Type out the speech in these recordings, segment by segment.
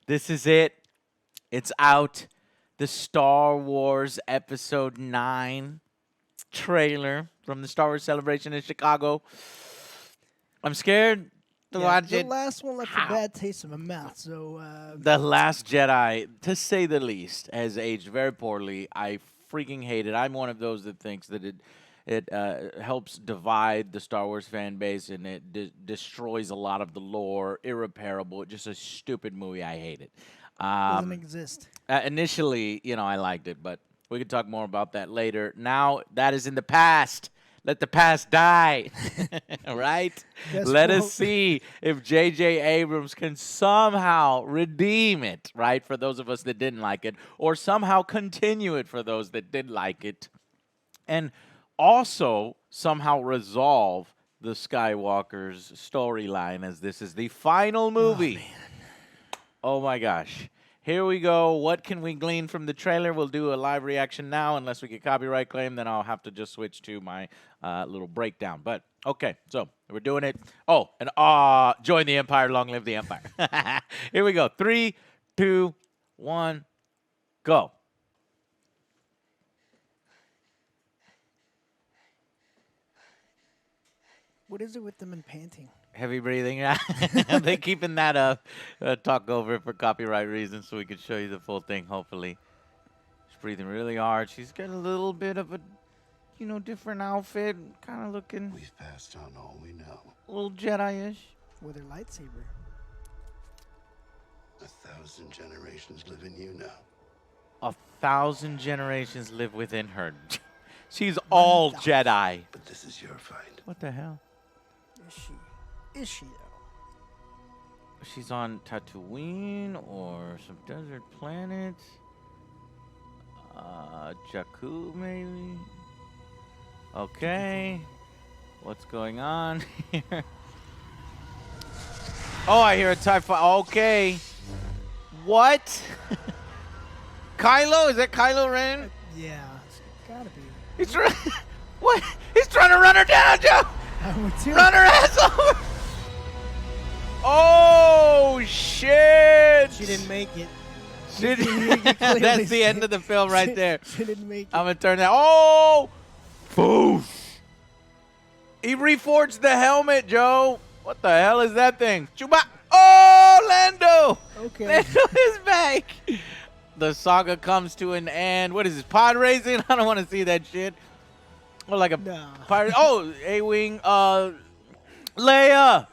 This is it. It's out. The Star Wars Episode 9 trailer from the Star Wars celebration in Chicago. I'm scared to Yeah, watch the it. last one left a How? bad taste in my mouth. So The Last Jedi, to say the least, has aged very poorly. I freaking hate it. I'm one of those that thinks that it helps divide the Star Wars fan base and it destroys a lot of the lore. Irreparable. Just a stupid movie. I hate it. doesn't exist. Initially, I liked it, but we can talk more about that later. Now that is in the past. Let the past die. Right? Yes, Let well- us see if J.J. Abrams can somehow redeem it, right, for those of us that didn't like it, or somehow continue it for those that did like it, and also somehow resolve the Skywalker's storyline, as this is the final movie. Oh my gosh. Here we go. What can we glean from the trailer? We'll do a live reaction now. Unless we get copyright claim, then I'll have to just switch to my little breakdown. But, okay, so we're doing it. Oh, and join the Empire. Long live the Empire. Here we go. 3, 2, 1, go. What is it with them and panting? Heavy breathing. They're keeping that up. Talk over it for copyright reasons so we can show you the full thing, hopefully. She's breathing really hard. She's got a little bit of a, different outfit. Kind of looking We've passed on all we know. a little Jedi-ish. With her lightsaber. 1,000 generations live in you now. 1,000 generations live within her. She's all Jedi. But this is your fight. What the hell? Is she? Is she though? She's on Tatooine or some desert planet. Jakku, maybe? Okay. What's going on here? Oh, I hear a TIE fighter. Okay. What? Kylo? Is that Kylo Ren? Yeah, it's gotta be. He's trying. What? He's trying to run her down, Joe. I would too. Run her ass over. Oh shit! She didn't make it. She You clearly That's the see end it. of the film right there. She didn't make it. I'm gonna turn that. Oh, boof! He reforged the helmet, Joe. What the hell is that thing? Chewbacca. Oh, Lando! Okay. Lando is back. The saga comes to an end. What is this? Pod racing? I don't want to see that shit. Or like a No. pirate. Oh, A-wing. Leia.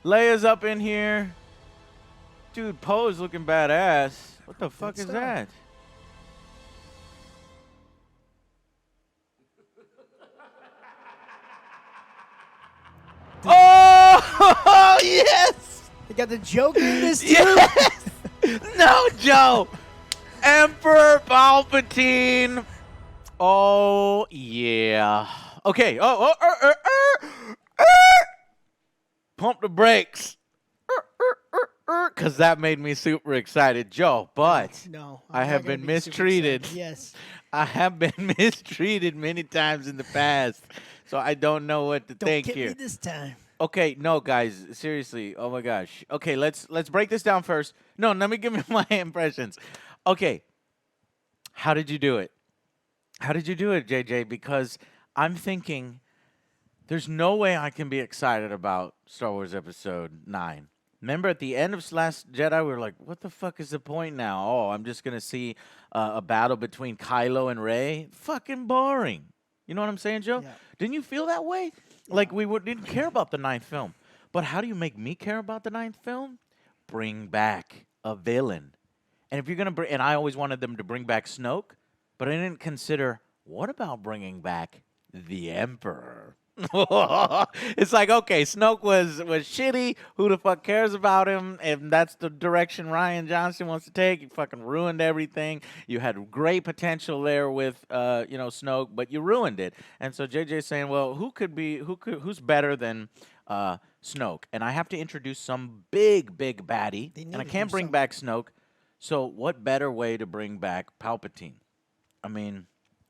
Leia's up in here. Dude, Poe's looking badass. What the fuck Good is stuff. that? Oh, yes! They got the Joker in this too. Yes! No, Joe! Emperor Palpatine. Oh, yeah. Okay. Pump the brakes. Because that made me super excited, Joe. But No. I I'm have not gonna been be super mistreated. excited. Yes. I have been mistreated many times in the past. So I don't know what to Don't think get here. me this time. Okay, no, guys, seriously. Oh my gosh. Okay, let's break this down first. No, let me give me my impressions. Okay, how did you do it? How did you do it, JJ? Because I'm thinking there's no way I can be excited about Star Wars Episode 9. Remember at the end of Last Jedi, we were like, what the fuck is the point now? Oh, I'm just going to see a battle between Kylo and Rey? Fucking boring. You know what I'm saying, Joe? Yeah. Didn't you feel that way? Like didn't care about the ninth film. But how do you make me care about the ninth film? Bring back a villain. And if you're going to and I always wanted them to bring back Snoke, but I didn't consider, what about bringing back the Emperor? It's like, okay, Snoke was shitty. Who the fuck cares about him? If that's the direction Rian Johnson wants to take, you fucking ruined everything. You had great potential there with Snoke, but you ruined it. And so JJ's saying, well, who's better than Snoke? And I have to introduce some big baddie, They and I need to can't do bring something. back Snoke. So what better way to bring back Palpatine? I mean,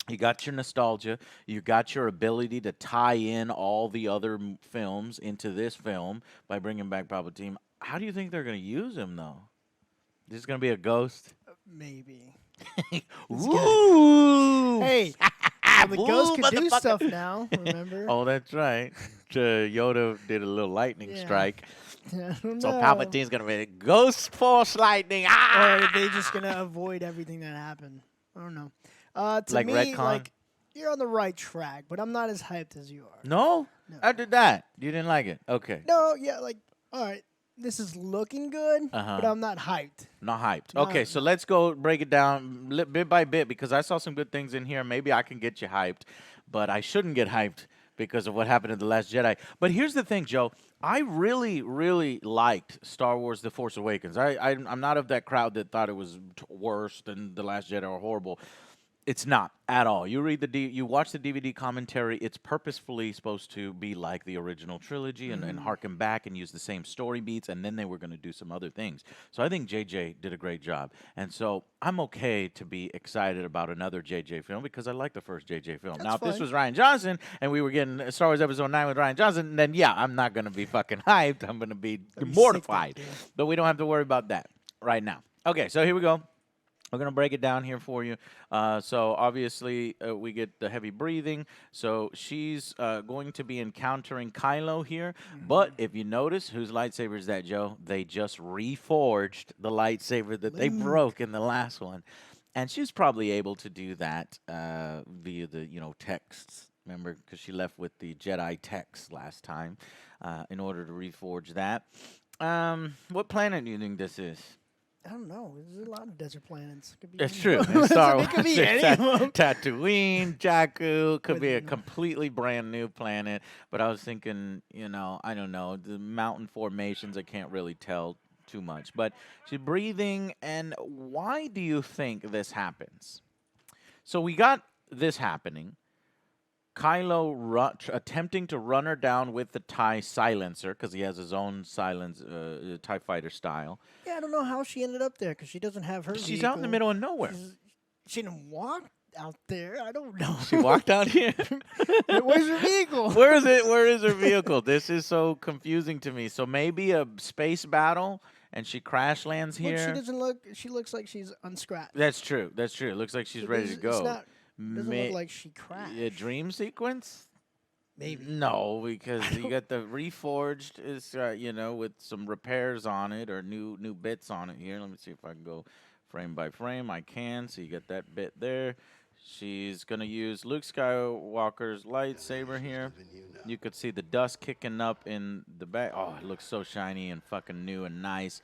you got your nostalgia. You got your ability to tie in all the other films into this film by bringing back Palpatine. How do you think they're going to use him, though? This is gonna be a ghost. Maybe. Ooh. Hey, well, the ghost Ooh, could do motherfucker. stuff now. Remember? Oh, that's right. Yoda did a little lightning Yeah. strike. I don't So know. Palpatine's gonna be Ghost Force Lightning. Or Ah! are they just gonna avoid everything that happened? I don't know. To Like me, retcon? like you're on the right track, but I'm not as hyped as you are. No? No. I did that. You didn't like it. Okay. No, yeah, like all right, this is looking good, Uh-huh. but I'm not hyped. Not hyped. No, Okay, so let's go break it down bit by bit because I saw some good things in here. Maybe I can get you hyped, but I shouldn't get hyped because of what happened in The Last Jedi. But here's the thing, Joe. I really, really liked Star Wars The Force Awakens. I'm not of that crowd that thought it was worse than The Last Jedi or horrible. It's not at all. You read you watch the DVD commentary. It's purposefully supposed to be like the original trilogy and harken back and use the same story beats. And then they were going to do some other things. So I think JJ did a great job. And so I'm okay to be excited about another JJ film because I like the first JJ film. Now, if this fine. was Ryan Johnson and we were getting Star Wars Episode 9 with Ryan Johnson, then yeah, I'm not going to be fucking hyped. I'm going to be sick mortified. that day. But we don't have to worry about that right now. Okay, so here we go. We're going to break it down here for you. So obviously, we get the heavy breathing. So she's going to be encountering Kylo here. But if you notice, whose lightsaber is that, Joe? They just reforged the lightsaber that they broke in the last one. And she's probably able to do that via the, texts. Remember, because she left with the Jedi text last time in order to reforge that. What planet do you think this is? I don't know. There's a lot of desert planets. Could be It's any true. of In them. Star It Wars, could be any of them. Tatooine, Jakku could be a With- completely brand new planet. But I was thinking, I don't know, the mountain formations. I can't really tell too much. But she's breathing, and why do you think this happens? So we got this happening. Kylo attempting to run her down with the TIE silencer because he has his own TIE fighter style. Yeah, I don't know how she ended up there because she doesn't have her. She's out in the middle of nowhere. She didn't walk out there. I don't know. She walked out here. Where's her vehicle? Where is it? Where is her vehicle? This is so confusing to me. So maybe a space battle and she crash lands Look, here. she doesn't look. She looks like she's unscratched. That's true. That's true. It looks like she's ready to It's go. not. Doesn't May- look like she crashed. a dream sequence? Maybe. No, because you got the reforged is with some repairs on it or new bits on it here. Let me see if I can go frame by frame. I can. So you got that bit there. She's gonna use Luke Skywalker's lightsaber here. You could see the dust kicking up in the back. Oh, it looks so shiny and fucking new and nice.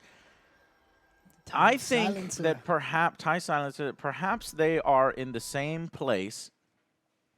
I think Silencer. that perhaps they are in the same place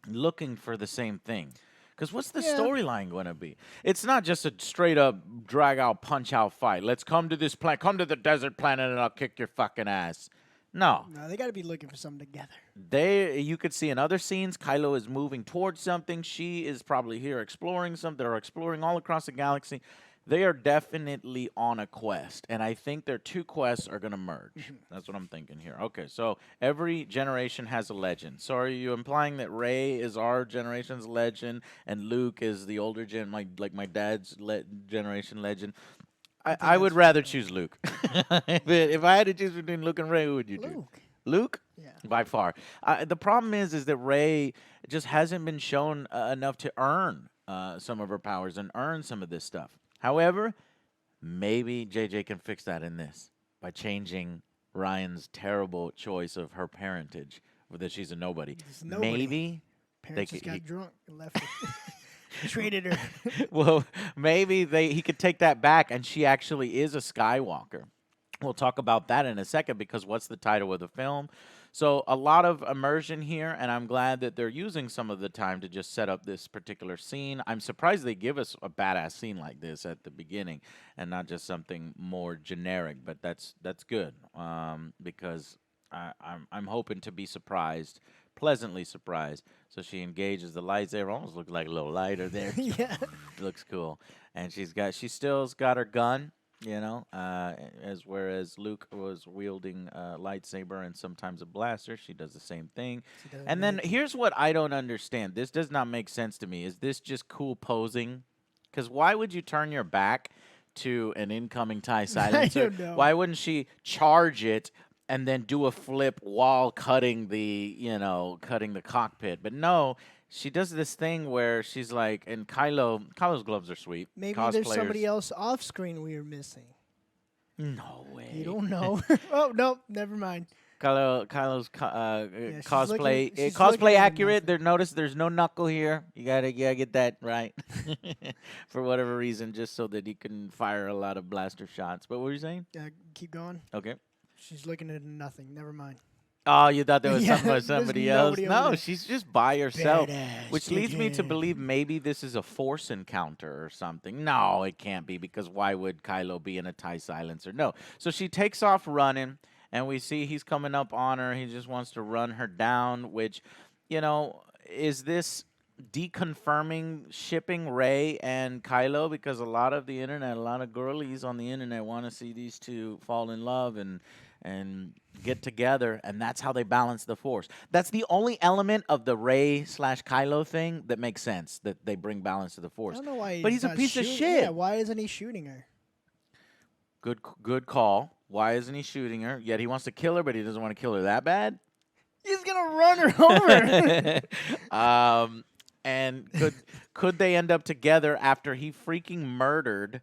looking for the same thing. Because what's the Yeah. storyline going to be? It's not just a straight up drag out, punch out fight. Let's come to this planet, come to the desert planet, and I'll kick your fucking ass. No. No, they got to be looking for something together. You could see in other scenes, Kylo is moving towards something. She is probably here exploring something or exploring all across the galaxy. They are definitely on a quest, and I think their two quests are going to merge. That's what I'm thinking here. Okay, so every generation has a legend. So are you implying that Rey is our generation's legend and Luke is the older my dad's generation legend? I would rather choose Luke. If I had to choose between Luke and Rey, who would you do? Luke. Luke? Yeah. By far. The problem is that Rey just hasn't been shown enough to earn some of her powers and earn some of this stuff. However, maybe JJ can fix that in this by changing Ryan's terrible choice of her parentage, that she's a nobody. Nobody. Maybe Parents just got drunk and left her. Traded her. well, maybe he could take that back, and she actually is a Skywalker. We'll talk about that in a second because what's the title of the film? So a lot of immersion here, and I'm glad that they're using some of the time to just set up this particular scene. I'm surprised they give us a badass scene like this at the beginning and not just something more generic, but that's good because I'm hoping to be surprised, pleasantly surprised. So she engages the lightsaber, almost looks like a little lighter there. Yeah. Looks cool. And she still's got her gun. Whereas Luke was wielding a lightsaber and sometimes a blaster, she does the same thing. And then here's what I don't understand. This does not make sense to me. Is this just cool posing? Because why would you turn your back to an incoming TIE silencer? don't know. Why wouldn't she charge it and then do a flip while cutting the, cutting the cockpit? But no, she does this thing where she's like, and Kylo's gloves are sweet. Maybe there's somebody else off screen we are missing. No way. You don't know. Oh no, never mind. Kylo's she's cosplay looking- she's cosplay looking at accurate. There, notice there's no knuckle here. You gotta get that right for whatever reason, just so that he can fire a lot of blaster shots. But what were you saying? Keep going. Okay. She's looking at nothing. Never mind. Oh, you thought there was Yeah, something about there's somebody else? nobody over No, there. she's just by herself, Badass which leads me to again. believe maybe this is a Force encounter or something. No, it can't be, because why would Kylo be in a TIE silencer? No. So she takes off running, and we see he's coming up on her. He just wants to run her down, which, is this deconfirming shipping Rey and Kylo? Because a lot of the internet, a lot of girlies on the internet want to see these two fall in love and get together, and that's how they balance the Force. That's the only element of the Rey/Kylo thing that makes sense, that they bring balance to the I Force. don't know why. But he's a not piece of shooting- shit. Yeah, why isn't he shooting her? Good call. Why isn't he shooting her? Yet he wants to kill her, but he doesn't want to kill her that bad. He's gonna run her over. And could they end up together after he freaking murdered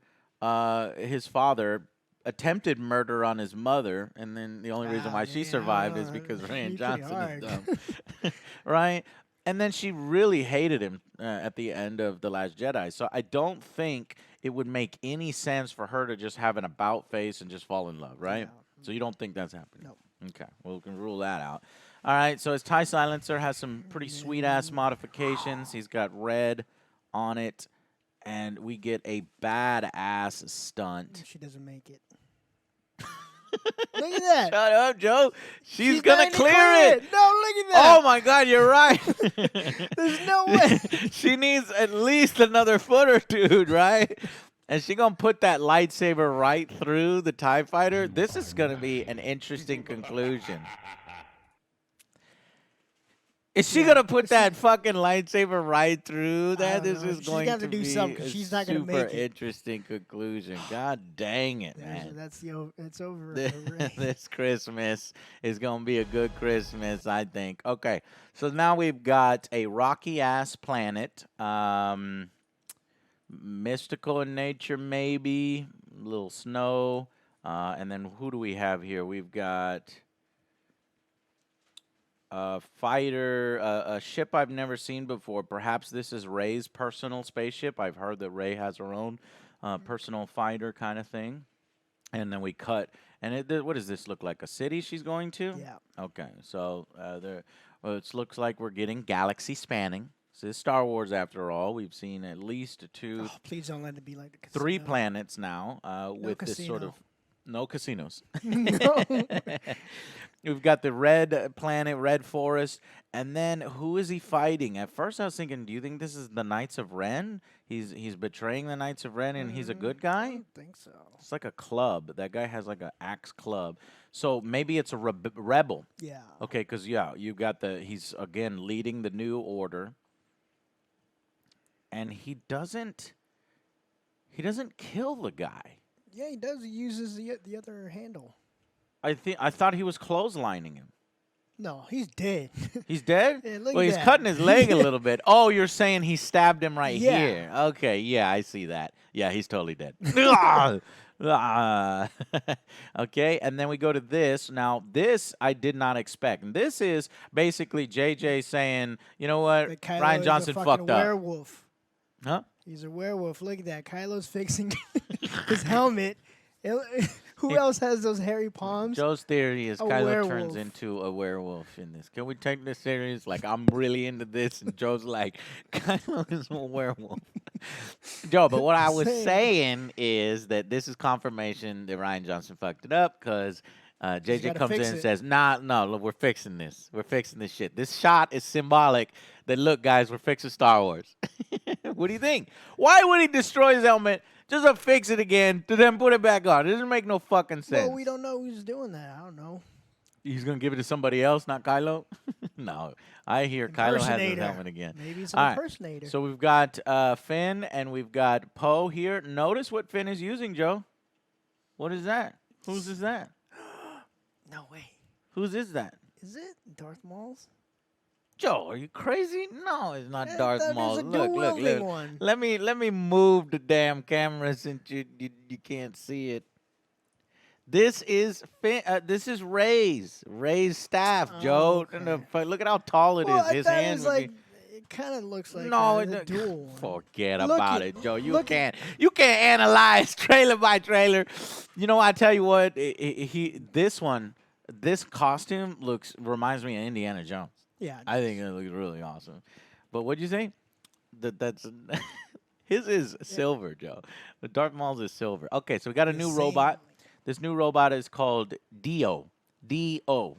his father, attempted murder on his mother, and then the only reason why she survived is because Rian Johnson is dumb, right? And then she really hated him at the end of The Last Jedi. So I don't think it would make any sense for her to just have an about face and just fall in love, right? Yeah. So you don't think that's happening? No. Okay, well, we can rule that out. All right, so his TIE silencer has some pretty sweet-ass modifications. He's got red on it, and we get a badass stunt. She doesn't make it. Look at that. Shut up, Joe. She's going gonna to clear it. No, look at that. Oh my God, you're right. There's no way. She needs at least another foot or two, right? And she gonna put that lightsaber right through the TIE fighter. This is gonna be an interesting conclusion. Is she gonna put that fucking lightsaber right through that? This is She's going got to to do be something, 'cause a she's not gonna super make it. interesting conclusion. God dang it, man. It's over. This Christmas is gonna be a good Christmas, I think. Okay, so now we've got a rocky ass planet, mystical in nature, maybe a little snow, and then who do we have here? We've got a fighter, a ship I've never seen before. Perhaps this is Rey's personal spaceship. I've heard that Rey has her own personal fighter kind of thing. And then we cut. And what does this look like? A city she's going to? Yeah. Okay. So it looks like we're getting galaxy spanning. So this is Star Wars after all. We've seen at least two, Oh, please don't let it be like the three casino. planets now with this sort of. casino. No casinos. No. We've got the red planet, red forest, and then who is he fighting? At first, I was thinking, do you think this is the Knights of Ren? He's betraying the Knights of Ren, and he's a good I guy. don't think so. It's like a club. That guy has like an axe club. So maybe it's a rebel. Yeah. Okay, because you got he's again leading the new order, and he doesn't kill the guy. Yeah, he does. He uses the other handle. I thought he was clotheslining him. No, he's dead. He's dead? Yeah, look Well, at he's that. cutting his leg a little bit. Oh, you're saying he stabbed him right Yeah. here. Okay, yeah, I see that. Yeah, he's totally dead. Okay, and then we go to this. Now, this I did not expect. And this is basically JJ saying, you know what? But Kylo Ryan is Johnson a fucking fucked up. werewolf. Huh? He's a werewolf. Look at that. Kylo's fixing his helmet. Who He- else has those hairy palms? Joe's theory is A Kylo turns werewolf. into a werewolf in this. Can we take this serious? Like, I'm really into this, and Joe's like, Kylo is a werewolf. Joe, but what I was saying is that this is confirmation that Ryan Johnson fucked it up, because JJ gotta comes in fix and it. says, no, look, we're fixing this. We're fixing this shit. This shot is symbolic that, look, guys, we're fixing Star Wars. What do you think? Why would he destroy his helmet just to fix it again, to then put it back on? It doesn't make no fucking sense. Well, we don't know who's doing that. I don't know. He's going to give it to somebody else, not Kylo? No, I hear Kylo has his Impersonator. helmet again. Maybe it's an All right, impersonator. so we've got Finn and we've got Poe here. Notice what Finn is using, Joe. What is that? Whose is that? No way. Whose is that? Is it Darth Maul's? Joe, are you crazy? No, it's not I Darth thought Maul. there's a Look. dual-wielding one. Let me move the damn camera since you can't see it. This is Ray's staff, Oh, Joe. okay. Look at how tall it Well, is. I His thought it hand was would like be. it kind of looks like No, the dual one. forget Look about it- it, Joe. look at- You can't analyze trailer by trailer. You know, I tell you what, this costume reminds me of Indiana Jones. Yeah. I think it looks really awesome. But what'd you say? That's his is silver, Joe. The Darth Maul's is silver. Okay, so we got a The new same. robot. This new robot is called Dio. D-O.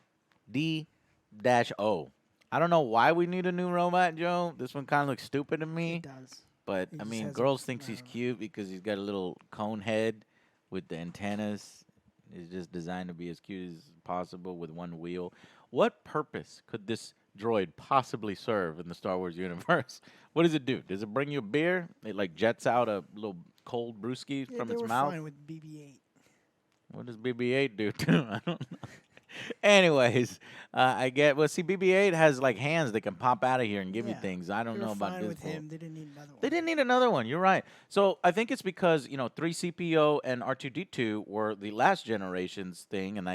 D-O. I don't know why we need a new robot, Joe. This one kind of looks stupid to me. It does. But, He I just mean, has a- girls thinks I he's don't know. cute because he's got a little cone head with the antennas. It's just designed to be as cute as possible with one wheel. What purpose could this droid possibly serve in the Star Wars universe? What does it do? Does it bring you a beer? It, like, jets out a little cold brewski Yeah, from they its were mouth? fine with BB-8. What does BB-8 do too? I don't know. Anyways, well, see, BB-8 has like hands that can pop out of here and give you Yeah, things. I don't They know were about fine this. with fool. him. They didn't need another one. They didn't need another one. You're right. So I think it's because 3CPO and R2D2 were the last generation's thing, and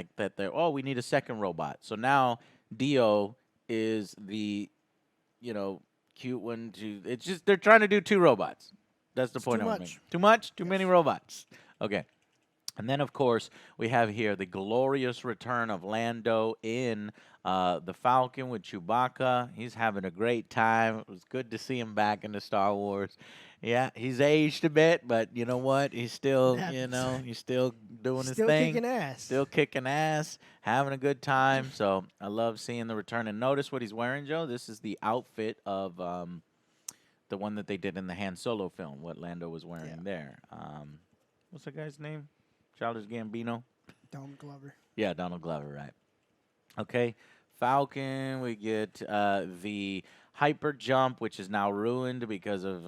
we need a second robot. So now Dio is the cute one. It's just they're trying to do two robots. That's the It's point too I was much. making. Too much. Too many robots. Okay. And then, of course, we have here the glorious return of Lando in the Falcon with Chewbacca. He's having a great time. It was good to see him back in the Star Wars. Yeah, he's aged a bit, but you know what? He's still, It happens. he's still doing his Still thing. kicking ass. Still kicking ass, having a good time. So I love seeing the return. And notice what he's wearing, Joe. This is the outfit of the one that they did in the Han Solo film, what Lando was wearing there. What's the guy's name? Childish Gambino. Donald Glover. Yeah, Donald Glover, right. Okay, Falcon, we get the hyper jump, which is now ruined because of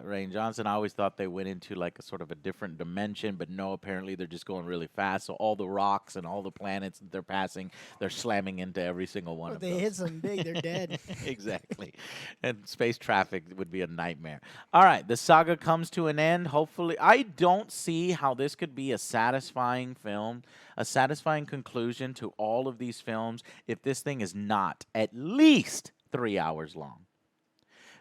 Rain Johnson. I always thought they went into like a sort of a different dimension, but no, apparently they're just going really fast. So all the rocks and all the planets that they're passing, they're slamming into every single one If of they those. hit something big, they're dead. Exactly. And space traffic would be a nightmare. All right, the saga comes to an end. Hopefully, I don't see how this could be a satisfying film, a satisfying conclusion to all of these films if this thing is not at least 3 hours long.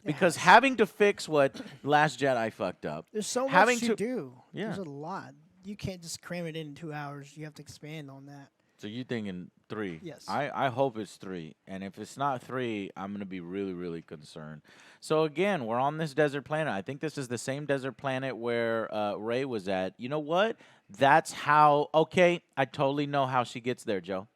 Because Yes. having to fix what Last Jedi fucked up, There's so having much to do. Yeah. There's a lot. You can't just cram it in 2 hours. You have to expand on that. so you thinking 3? Yes. I hope it's 3. And if it's not 3, I'm going to be really, really concerned. So again, we're on this desert planet. I think this is the same desert planet where Rey was at. You know what? That's how, okay, I totally know how she gets there, Joe.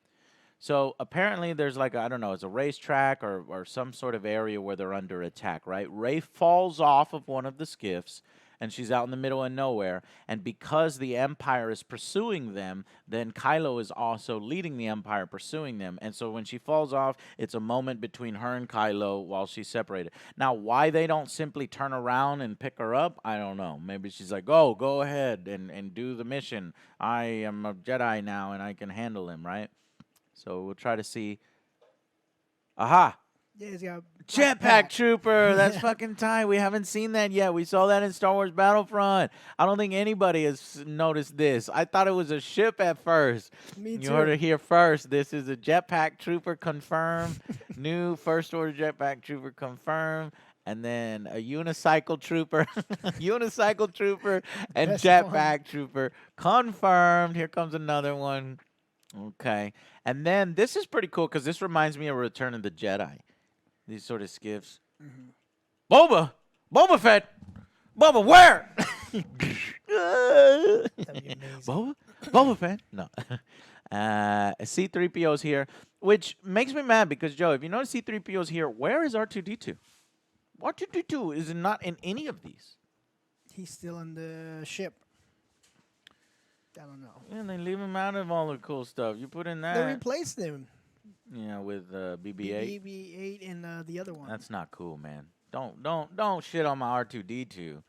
So apparently there's like, I don't know, it's a racetrack or some sort of area where they're under attack, right? Rey falls off of one of the skiffs, and she's out in the middle of nowhere. And because the Empire is pursuing them, then Kylo is also leading the Empire pursuing them. And so when she falls off, it's a moment between her and Kylo while she's separated. Now, why they don't simply turn around and pick her up, I don't know. Maybe she's like, oh, go ahead and do the mission. I am a Jedi now, and I can handle him, right? So we'll try to see. Aha! Yeah, he's got a Jetpack Trooper. That's Yeah. fucking tight. We haven't seen that yet. We saw that in Star Wars Battlefront. I don't think anybody has noticed this. I thought it was a ship at first. Me You too. heard it here first. This is a Jetpack Trooper confirmed. New First Order Jetpack Trooper confirmed. And then a Unicycle Trooper. Unicycle Trooper and Best Jetpack Trooper confirmed. Here comes another one. Okay. And then this is pretty cool because this reminds me of Return of the Jedi. These sort of skiffs. Boba Fett! Boba, where? That'd be amazing. Boba Fett? No. C-3PO's here, which makes me mad because, Joe, if you notice C-3PO's here, where is R2-D2? R2-D2 is not in any of these. He's still in the ship. I don't know. Yeah, they leave him out of all the cool stuff. You put in They that. replaced him. Yeah, with BB-8. BB-8 and the other one. That's not cool, man. Don't shit on my R2D2.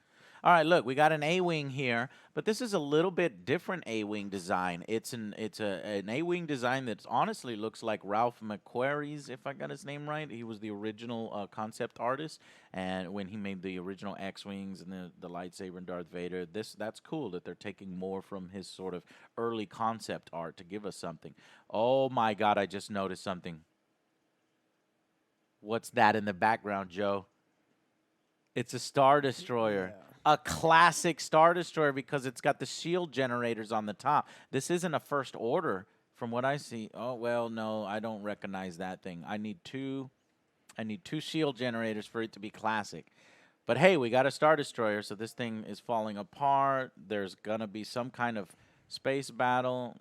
All right, look, we got an A-wing here, but this is a little bit different A-wing design. It's an A-wing design that honestly looks like Ralph McQuarrie's, if I got his name right. He was the original concept artist, and when he made the original X-wings and the lightsaber and Darth Vader, that's cool that they're taking more from his sort of early concept art to give us something. Oh my God, I just noticed something. What's that in the background, Joe? It's a Star Destroyer. Yeah. A classic Star Destroyer because it's got the shield generators on the top. This isn't a First Order from what I see. Oh, well, no, I don't recognize that thing. I need two shield generators for it to be classic. But hey, we got a Star Destroyer, so this thing is falling apart. There's going to be some kind of space battle.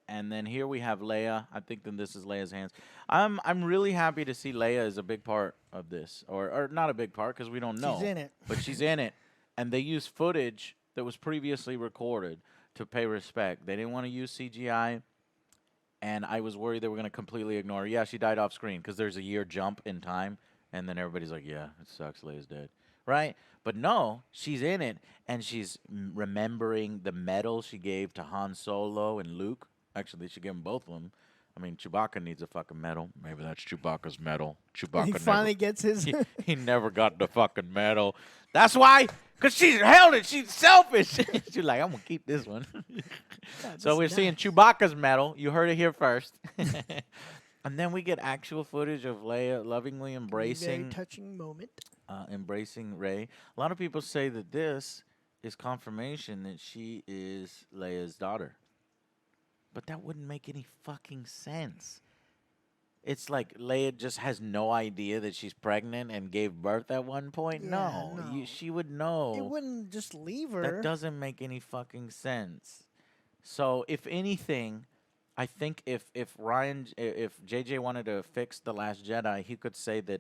And then here we have Leia. I think then this is Leia's hands. I'm really happy to see Leia as a big part of this. Or not a big part because we don't know. She's in it. But she's in it. And they used footage that was previously recorded to pay respect. They didn't want to use CGI. And I was worried they were going to completely ignore her. Yeah, she died off screen because there's a year jump in time. And then everybody's like, yeah, it sucks. Leia's dead. Right? But no, she's in it. And she's remembering the medal she gave to Han Solo and Luke. Actually, she gave them both of them. I mean, Chewbacca needs a fucking medal. Maybe that's Chewbacca's medal. Chewbacca He finally gets his. he never got the fucking medal. That's why, because she held it. She's selfish. She's like, I'm going to keep this one. So we're seeing Chewbacca's medal. You heard it here first. And then we get actual footage of Leia lovingly embracing. Very touching moment. Embracing Rey. A lot of people say that this is confirmation that she is Leia's daughter. But that wouldn't make any fucking sense. It's like Leia just has no idea that she's pregnant and gave birth at one point. Yeah, no. no. She would know. It wouldn't just leave her. That doesn't make any fucking sense. So if anything, I think if JJ wanted to fix The Last Jedi, he could say that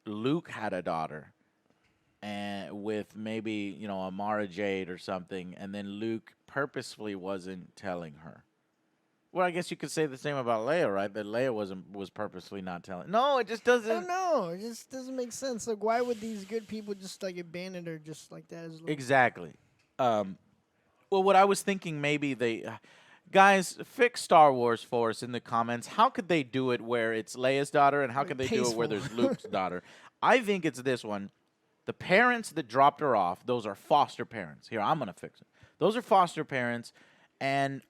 Luke had a daughter, and with maybe a Mara Jade or something, and then Luke purposefully wasn't telling her. Well, I guess you could say the same about Leia, right? That Leia was purposely not telling. No, it just doesn't. I don't know. It just doesn't make sense. Like, why would these good people just like abandon her just like that? Exactly. Well, what I was thinking, maybe they, guys, fix Star Wars for us in the comments. How could they do it where it's Leia's daughter, and how could they do it where there's Luke's daughter? I think it's this one. The parents that dropped her off, those are foster parents. Here, I'm gonna fix it. Those are foster parents.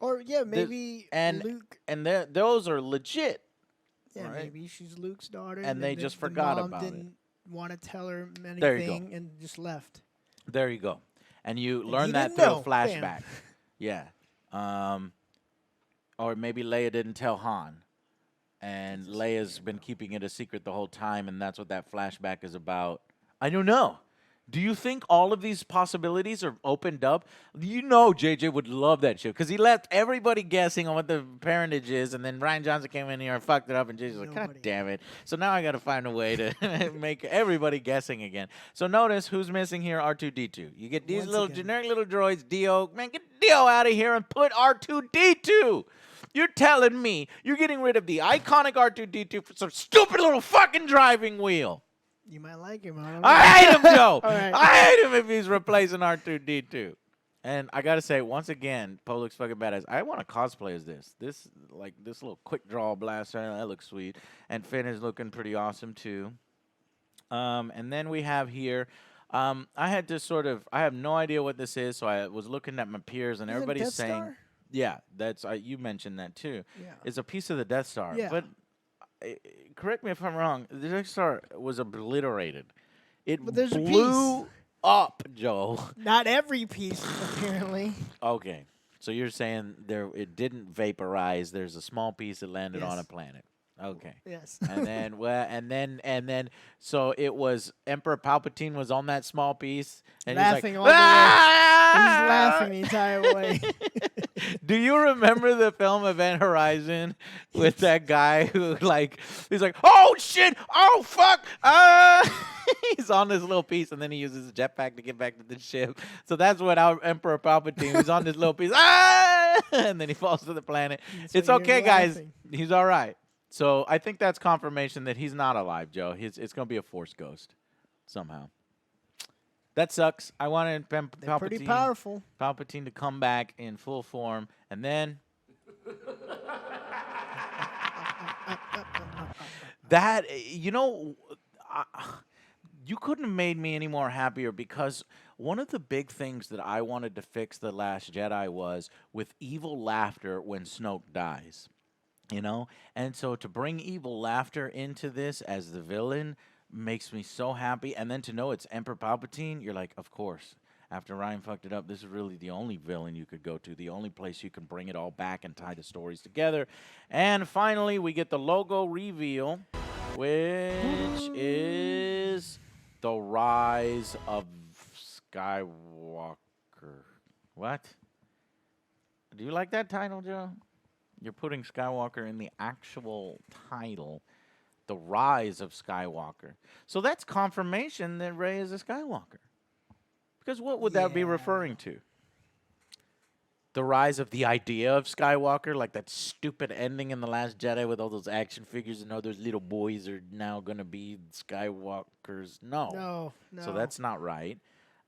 Or maybe Luke. And those are legit. Yeah, right? maybe she's Luke's daughter. And they just forgot about it. Didn't want to tell her anything There you go. and just left. There you go. And you And learn he that didn't through a know. flashback. Yeah. Or maybe Leia didn't tell Han. And Leia's been keeping it a secret the whole time, and that's what that flashback is about. I don't know. Do you think all of these possibilities are opened up? JJ would love that shit because he left everybody guessing on what the parentage is, and then Ryan Johnson came in here and fucked it up, and JJ's like, God damn it. So now I got to find a way to make everybody guessing again. So notice who's missing here, R2-D2. You get these generic little droids, Dio. Man, get Dio out of here and put R2-D2. You're telling me you're getting rid of the iconic R2-D2 for some stupid little fucking driving wheel. You might like him. I don't know. I hate him, Joe. Right. I hate him if he's replacing R2-D2. And I gotta say, once again, Poe looks fucking badass. I want to cosplay as this. This little quick draw blaster. That looks sweet. And Finn is looking pretty awesome too. And then we have here. I have no idea what this is, so I was looking at my peers, and everybody's Death saying, Star? yeah, that's you mentioned that too. Yeah. It's a piece of the Death Star. Yeah. But correct me if I'm wrong. The Death Star was obliterated. It But there's a blew piece. up, Joe. Not every piece, apparently. Okay, so you're saying it didn't vaporize. There's a small piece that landed on a planet. Okay. Yes. And then so it was Emperor Palpatine was on that small piece and Laughing he's all like, the way. "Ah!" He's laughing the entire way. Do you remember the film Event Horizon with that guy who he's like, oh shit, oh fuck, he's on this little piece and then he uses his jetpack to get back to the ship. So that's what our Emperor Palpatine was on this little piece, and then he falls to the planet. So It's you're okay, guys. laughing. He's all right. So I think that's confirmation that he's not alive, Joe. It's going to be a Force ghost somehow. That sucks. I wanted They're pretty Palpatine, powerful. Palpatine to come back in full form, and then that I, you couldn't have made me any more happier because one of the big things that I wanted to fix the Last Jedi was with evil laughter when Snoke dies. And so to bring evil laughter into this as the villain makes me so happy, and then to know it's Emperor Palpatine, you're like, of course, after Ryan fucked it up, this is really the only villain you could go to, the only place you can bring it all back and tie the stories together. And finally we get the logo reveal, which is the rise of Skywalker. What? Do you like that title, Joe? You're putting Skywalker in the actual title, The Rise of Skywalker. So that's confirmation that Rey is a Skywalker. Because what would that be referring to? The rise of the idea of Skywalker, like that stupid ending in The Last Jedi with all those action figures and all those little boys are now going to be Skywalkers. No. No. So that's not right.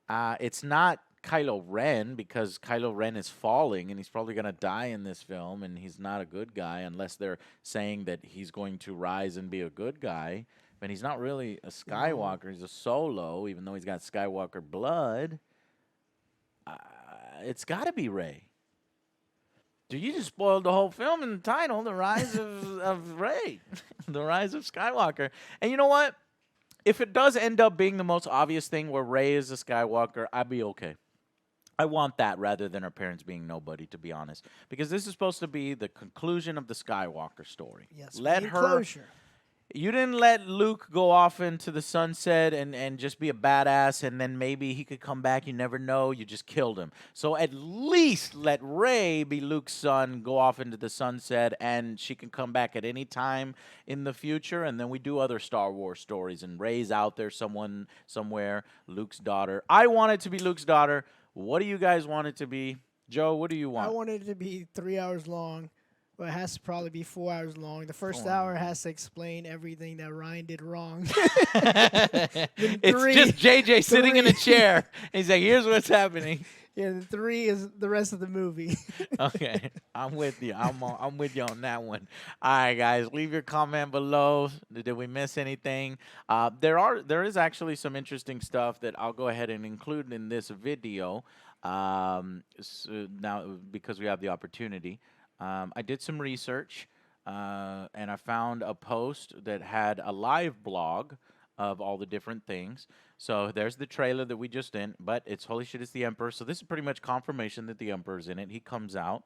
It's not Kylo Ren because Kylo Ren is falling and he's probably going to die in this film and he's not a good guy unless they're saying that he's going to rise and be a good guy. But he's not really a Skywalker. He's a Solo, even though he's got Skywalker blood. It's got to be Rey. Dude, you just spoiled the whole film in the title, The Rise of Rey. The Rise of Skywalker. And you know what? If it does end up being the most obvious thing where Rey is a Skywalker, I'd be okay. I want that rather than her parents being nobody, to be honest. Because this is supposed to be the conclusion of the Skywalker story. Yes, Let main her. closure. You didn't let Luke go off into the sunset and just be a badass, and then maybe he could come back. You never know. You just killed him. So at least let Rey be Luke's son, go off into the sunset, and she can come back at any time in the future. And then we do other Star Wars stories, and Rey's out there somewhere, Luke's daughter. I want it to be Luke's daughter. What do you guys want it to be? Joe, what do you want? I want it to be 3 hours long, but it has to probably be 4 hours long. The first hour has to explain everything that Ryan did wrong. It's just JJ sitting in a chair. He's like, here's what's happening. Yeah, the 3 is the rest of the movie. Okay, I'm with you. I'm with you on that one. All right, guys, leave your comment below. Did we miss anything? There is actually some interesting stuff that I'll go ahead and include in this video. So now because we have the opportunity, I did some research and I found a post that had a live blog of all the different things. So there's the trailer that we just in, but it's Holy Shit, It's the Emperor. So this is pretty much confirmation that the Emperor's in it. He comes out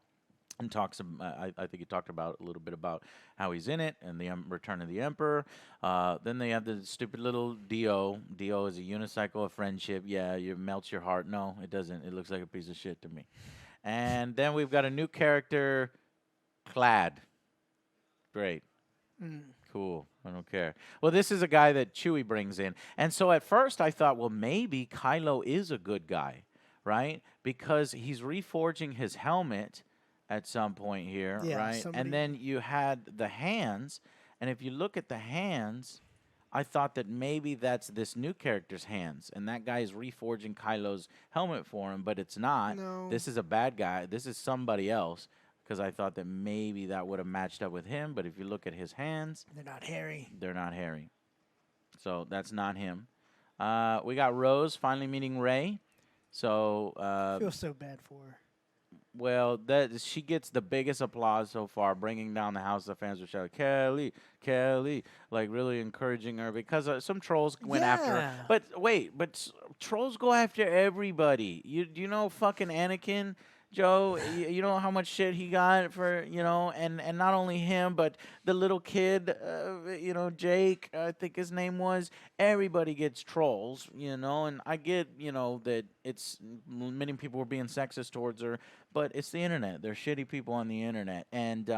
and talks, I think he talked about a little bit about how he's in it and the Return of the Emperor. Then they have the stupid little Dio. Dio is a unicycle of friendship. Yeah, it melts your heart. No, it doesn't. It looks like a piece of shit to me. And then we've got a new character, Clad. Great. Cool. I don't care. Well, this is a guy that Chewie brings in. And so at first I thought, well, maybe Kylo is a good guy, right? Because he's reforging his helmet at some point here, Yeah, right? And then you had the hands. And if you look at the hands, I thought that maybe that's this new character's hands. And that guy is reforging Kylo's helmet for him, but it's not. No. This is a bad guy. This is somebody else. Because I thought that maybe that would have matched up with him. But if you look at his hands, They're not hairy. they're not hairy. So that's not him. We got Rose finally meeting Rey. So, I feel so bad for her. well, she gets the biggest applause so far, bringing down the house. The fans were shouting, Kelly, Kelly, like really encouraging her because some trolls went after her. Yeah. But wait, trolls go after everybody. You know fucking Anakin? Joe, you know how much shit he got for, and not only him, but the little kid, Jake, I think his name was. Everybody gets trolls, and I get, that it's many people were being sexist towards her, but it's the internet. They're shitty people on the internet. And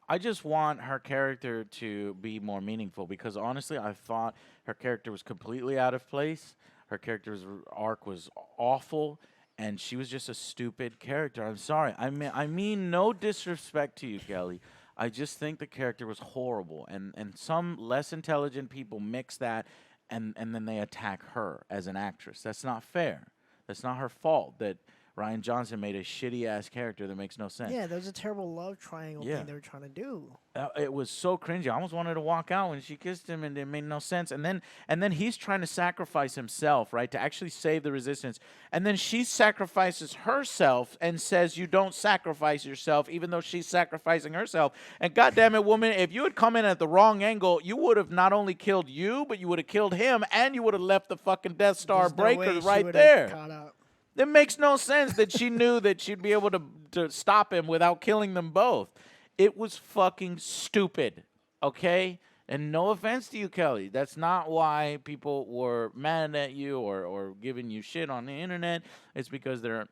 I just want her character to be more meaningful because honestly, I thought her character was completely out of place. Her character's arc was awful. And she was just a stupid character. I'm sorry. I mean no disrespect to you, Kelly. I just think the character was horrible, and some less intelligent people mix that, and then they attack her as an actress. That's not fair. That's not her fault that Ryan Johnson made a shitty ass character that makes no sense. Yeah, there was a terrible love triangle Yeah. thing they were trying to do. It was so cringy. I almost wanted to walk out when she kissed him, and it made no sense. And then he's trying to sacrifice himself, right, to actually save the resistance. And then she sacrifices herself and says, "You don't sacrifice yourself," even though she's sacrificing herself. And goddamn it, woman, if you had come in at the wrong angle, you would have not only killed you, but you would have killed him, and you would have left the fucking Death Star There's no way breaker she right would've there. caught up. It makes no sense that she knew that she'd be able to stop him without killing them both. It was fucking stupid, okay? And no offense to you, Kelly. That's not why people were mad at you or giving you shit on the internet. It's because they're,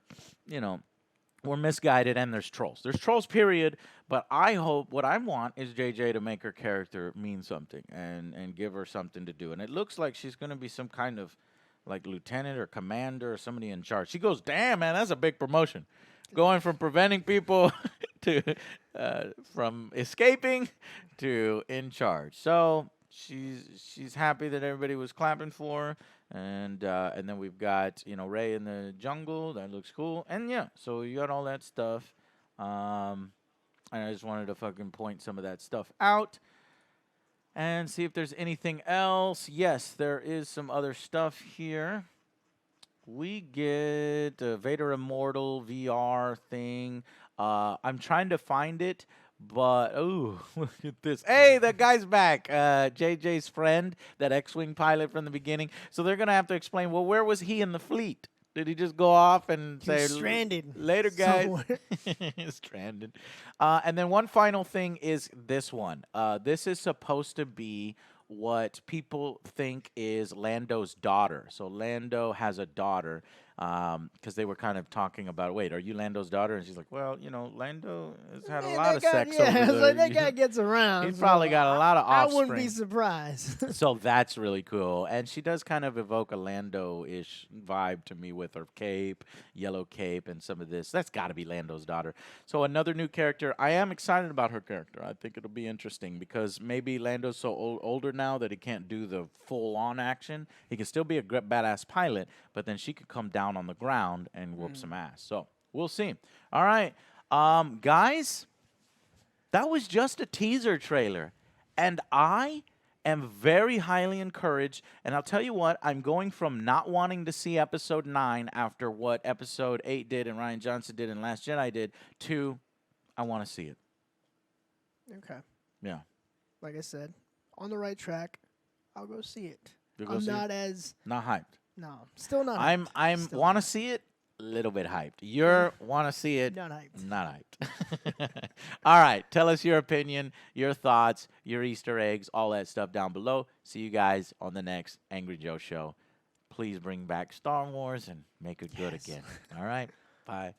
we're misguided and there's trolls. There's trolls, period. But I hope, what I want is JJ to make her character mean something and give her something to do. And it looks like she's going to be some kind of like lieutenant or commander or somebody in charge. She goes, damn, man, that's a big promotion. Going from preventing people to from escaping to in charge. So she's happy that everybody was clapping for her. And then we've got, Ray in the jungle. That looks cool. And yeah, so you got all that stuff. And I just wanted to fucking point some of that stuff out. And see if there's anything else. Yes, there is some other stuff here. We get a Vader Immortal VR thing. I'm trying to find it, but oh, look at this. Hey, that guy's back. JJ's friend, that X-Wing pilot from the beginning. So they're going to have to explain, well, where was he in the fleet? Did he just go off and say, stranded later, guys? somewhere. He's stranded. And then one final thing is this one. This is supposed to be what people think is Lando's daughter. So Lando has a daughter because they were kind of talking about, wait, are you Lando's daughter? And she's like, well, Lando has had a lot of sex over there. Like that guy gets around. He's probably got a lot of I offspring. wouldn't be surprised. So that's really cool. And she does kind of evoke a Lando-ish vibe to me with her cape, yellow cape, and some of this. That's got to be Lando's daughter. So another new character. I am excited about her character. I think it'll be interesting because maybe Lando's so older now that he can't do the full-on action. He can still be a badass pilot, but then she could come down on the ground and whoop some ass. So we'll see. All right. Guys, that was just a teaser trailer. And I am very highly encouraged. And I'll tell you what, I'm going from not wanting to see episode 9 after what episode 8 did and Ryan Johnson did and Last Jedi did to I want to see it. Okay. Yeah. Like I said, on the right track. I'll go see it. You'll go I'm see not it? as Not hyped. no, still not. I'm Still want to not. see it, a little bit hyped. You're want to see it, Not hyped. not hyped. All right, tell us your opinion, your thoughts, your Easter eggs, all that stuff down below. See you guys on the next Angry Joe show. Please bring back Star Wars and make it good again. All right, bye.